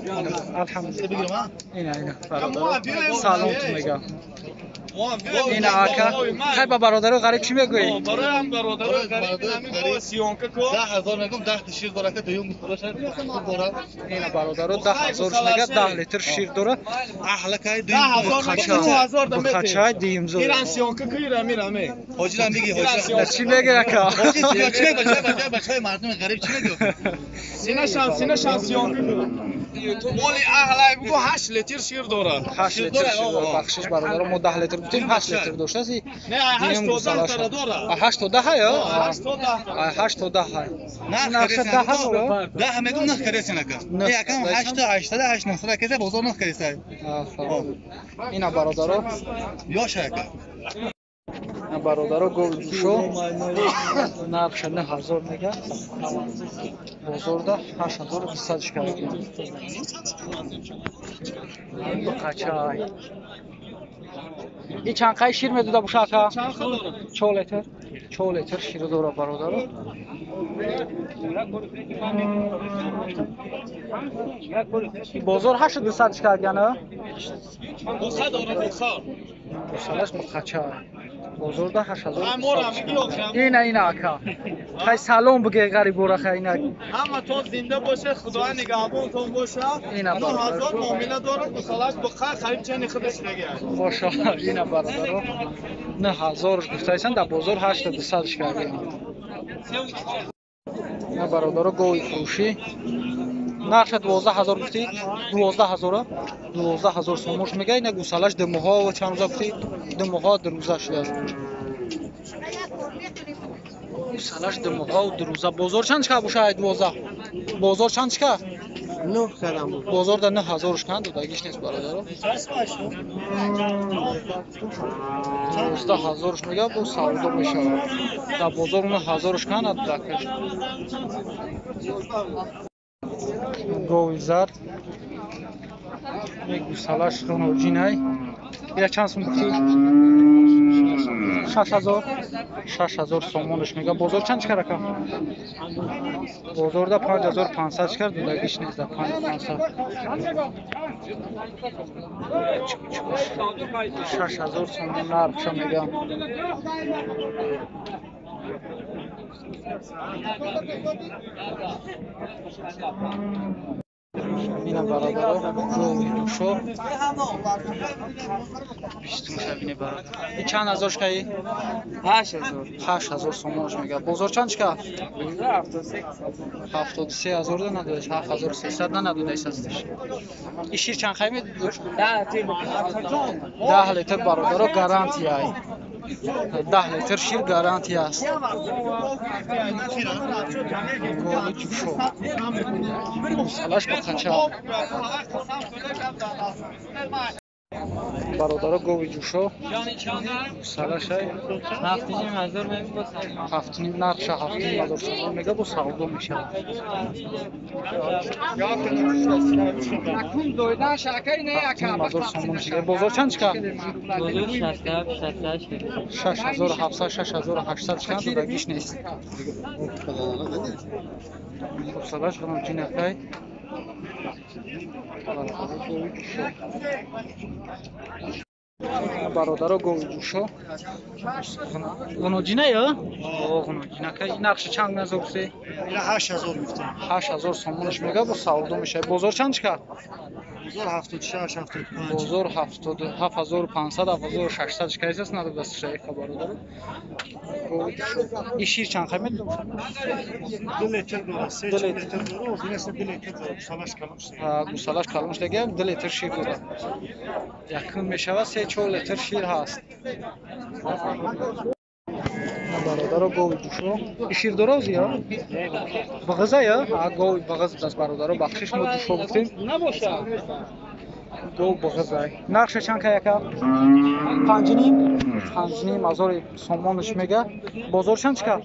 الحمدلله بگیرم ها اینا سلام تو میگم این آقا خیلی با برادر غریب چی میگویی؟ برای هم برادر غریب همین سیونکه کو 10,000 میگم 10 تا شیر داره که دویم میخوره این برادر 10,000 میگه 10 لیتر شیر داره احلکای دویم 10,000 با خچای دیم زور ایران سیونکه کو ایران میرامه حاجی هم میگی حاجی چی میگه اکا؟ حاجی چه بچه مردم غریب چی میگه سینه شان سیونکه کو مولی اهلای بگو 8 لیتر شیر داره 8 لیتر شیر داره بخشش برادر ما 10 لیتر گفتیم 8 لیتر داشته سی نه 8 تا 10 تا داره 8 تا 10 یا 8 تا 10 8 تا 10 نه نقشه 10 رو 10 میگم نه خریسی نکن یکم 8 تا 8 تا 8 9 که بازار نه خریسی اینا برادر یا شکر برادر گوشو نقشه 9000 میگه بازار ده 8200 شکر قچای این چند قای شیر میدوده باشه اکا؟ 4 لیتر شیر داره برادر بازار 8200 شکر گنه؟ 200 داره 200 دوستانش مخچه بازار ده 8200 اینا اکا خیلی سلام بگه غریب برا خیلی همه تو زنده باشه خدا نگهبانتون باشه اینا 9000 معامله داره دوستانش بخیر خرید چنی خودش بگه باشه اینا برادر 9000 گفته ایسان در بازار 8200 شکر گنه اینا برادر گوی فروشی نقش 12000 گفتی 12000 سومش میگه اینا گوسالش دموها و چند روزا گفتی دموها در روزا شده گوسالش دموها و در روزا بازار چند چکه باشه 12 بازار چند چکه 9 کردم بازار در 9000 کند داگیش نیست برادر 12000 میگه با سودا میشه در بازار 9000 کند داکش گوی زر یک گوسالش رونوجی نای یا چند سوم گفتی 6000 سومونش میگه بازار چند چکر رکم بازار ده 5500 چکر دودگیش نیست ده 5500 6000 سومون نرخش میگه اینا برادر گوی روشو بیستون شبینه برادر این چند هزارش که 8000 سومونش میگه بازار چند چکه 73000 ده ندادش 7300 ندادش هستش این شیر چند خیلی میدید 10 لیتر برادر گارانتی های 10 لیتر شیر گارانتی است گوی جوشو سلاش با خچه برادر گوی جوشو سلاش های 7,500 نقشه 7,500 سوم میگه با سودا میشه بازار چند چکه 6700 6800 چکه دادگیش نیست سلاش کنم چی نخواه برادر گوی جوشو غنوجینه یا؟ غنوجینه که این نقشه چند نزد گفتی؟ 8000 گفتم 8000 سومونش میگه با سودا میشه بازار چند چکه؟ بازار 76 75 بازار 7500 7600 چکه است نداره دست شیخ برادر این شیر چند خیلی میده 2 لیتر داره 3 لیتر داره و اینه 2 لیتر داره گوسالش کلمش گوسالش کلمش دیگه 2 لیتر شیر داره یکم میشه 3-4 لیتر شیر هست برادر گوی جوشو شیر داره یا بغزه یا گوی بغز دست برادر بخشش ما جوشو گفتیم نباشه گو بغزه نقشه چند که یکا 5,500 سومونش میگه بازار چند چکه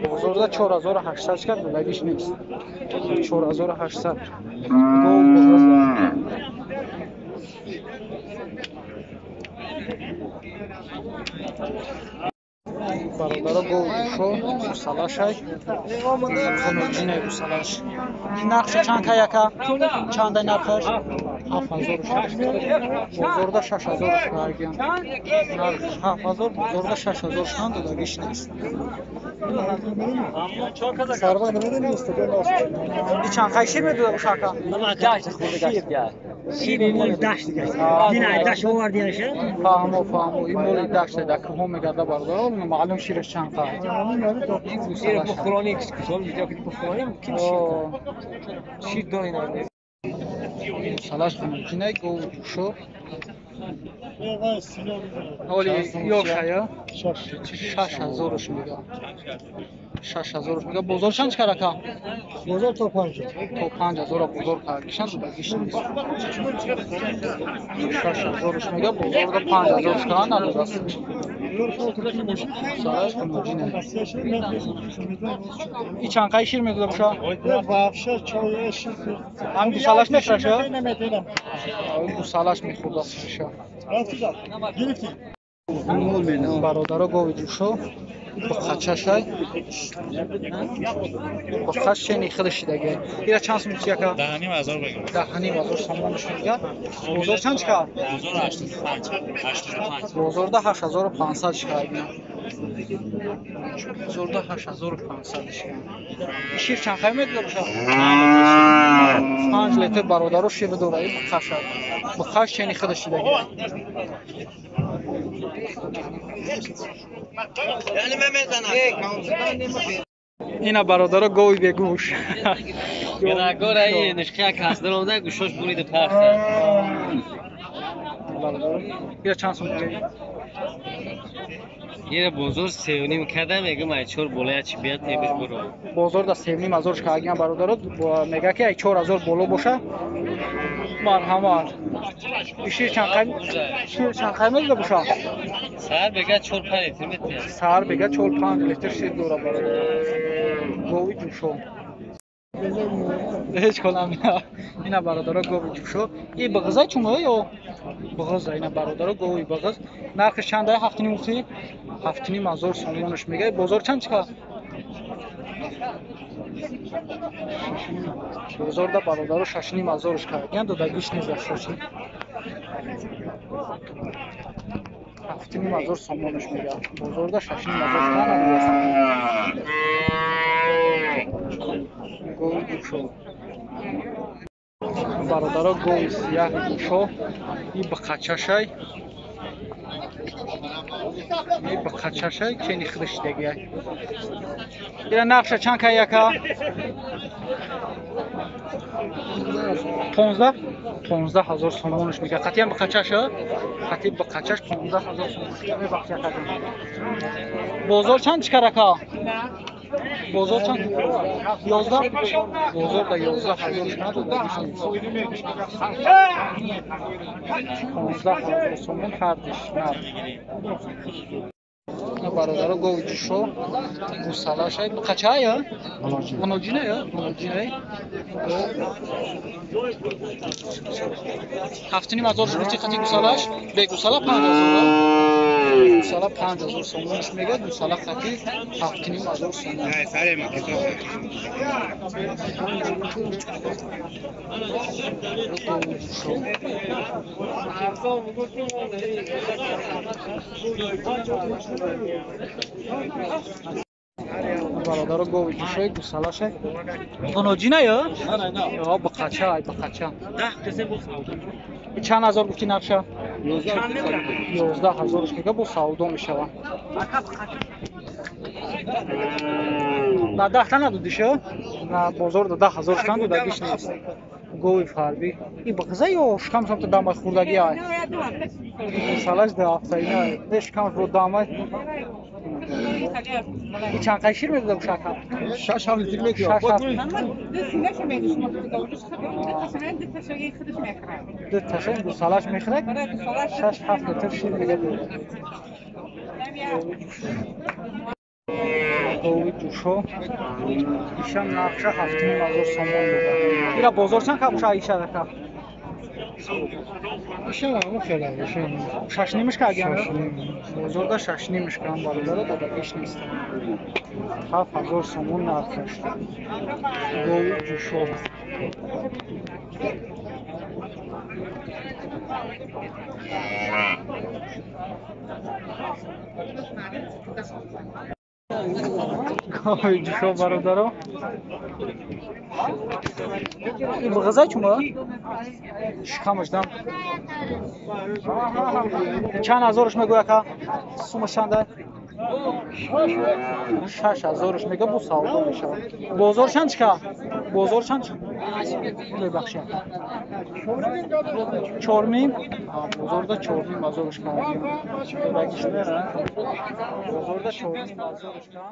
بازار ده 4800 چکه دلگیش نیست 4800 گو بغزه бародаро гови душо гусалашай хонуҷине гусалаш нақша чанд каяка чандай нархаш 7600 бозорда 6000 карган нарх 7000 бозорда 6000 шан додагиш нест Sarva nima deyapsiz? ин чанд кай шир медода бушака фаҳмо ин моли дашта да кӯҳо мегарда бародаро маълум шираш чанд кай гусалаш хунуҷинай гови душо оли ёшая 6000 мега 6000 мега бозор чанд карака Bozor to 5. то 5000 бозор каргишан дагиш 6000 мега бозорда 5000 шкан надодаст гусалаш хунуҷинай ин чанд кай шир медода боша Vahşa çoğu şir. ҳам гусалаш мехӯраша Nemadelam. гусалаш мехӯрдаст шиша Raftıza. Girifti. бародаро гови душо ба қачашай ба қач чени хида шидаги ира чанд сум яка 10,000 بگم 10,000 сомонаш мега бозор чанд чиқа 85 бозорда 8500 чиқа бозорда 8500 чиқа шир чанд қай медода боша 5 литр бародаро шир дораи ба қаша ба қач чени хида шидаги ина бародаро гови бегӯш Agora aí, nos que a casa não dá, os seus bonitos pasta. бародаро ира чанд сум Yine bozor sevnim kadar mega mai chor bolaya chibiyat tebiz buro. бозорда 7000 чиқа аган бародаро мега ки 4000 боло боша марҳамат шир чанд қай медода боша Sar bega chor pare temete. саҳар бега 4-5 литр шир дора бародаро гови ҷӯшо ҳеҷ конам ина бародаро гови ҷӯшо и бағза чумо ё бағза ина бародаро гови бағз нархи чандай 7,5 сомонаш мегай бозор чанд чиқа бозорда бародаро 6,5 карган додагиш незашоши 7,5 сомонаш мега бозорда 6,5 кана мегаст гови душо бародаро гови сияҳ душо и ба қачашай ба қачашай чени хидашидагиай ира нақша чанд кай яка 15000 сомонаш мега қатиам ба қачаша қатиб ба қачаш 15000 сомонаш мега бозор чанд чикарака бозор чанд 11 бозор да 11000 надода 15000 сомон ҳардиш бародаро гови ҷӯшо гусалашай қачая ҳаноҷиная ҳаноҷинай 7,5 гуфти қати гусалаш бегусала 5000 гусала 5000 сомонаш мега гусала қати 7,5 сомон бародаро гови ҷӯшои гусалашай ҳаноҷиная ё ба қача ба қача чанд ҳазор гуфти нақша 11000 мега бо савдо мешавад на 10 надодиша на бозорда 10000 шкан додагиш нест гови фарби и ба ғиза ё шкам самта дамай хурдагиай гусалаш да афтаина не шкам ро дамай и чанд қай шир медода бошака 6 литр мекунад ду ташаи гусалаш мехӯрад 6-7 литр шир мегадад гови ҷӯшо ишам нақша 7,5 сомон буд ира бозор чанд ка боша ишадака Inşallah xeyla şey. Şaşnıymış kadar. Şaşnıymış. Bozorda şaşnıymış kan balıkları da hiç ne istemem. Ha fazla somun ne yapmış? Gol düşüyor. Gol düşüyor balıkları. Bu kızak mı? Şıkamıştım. Çan azorş megoya ka? Suma çanda? 6000 میگه bu savdo میشه بازار چند چیکار بازار چند ببخشید چورمیم بازارda چورمیم بازارش کار بگیش نه بازارda چورمیم بازارش کار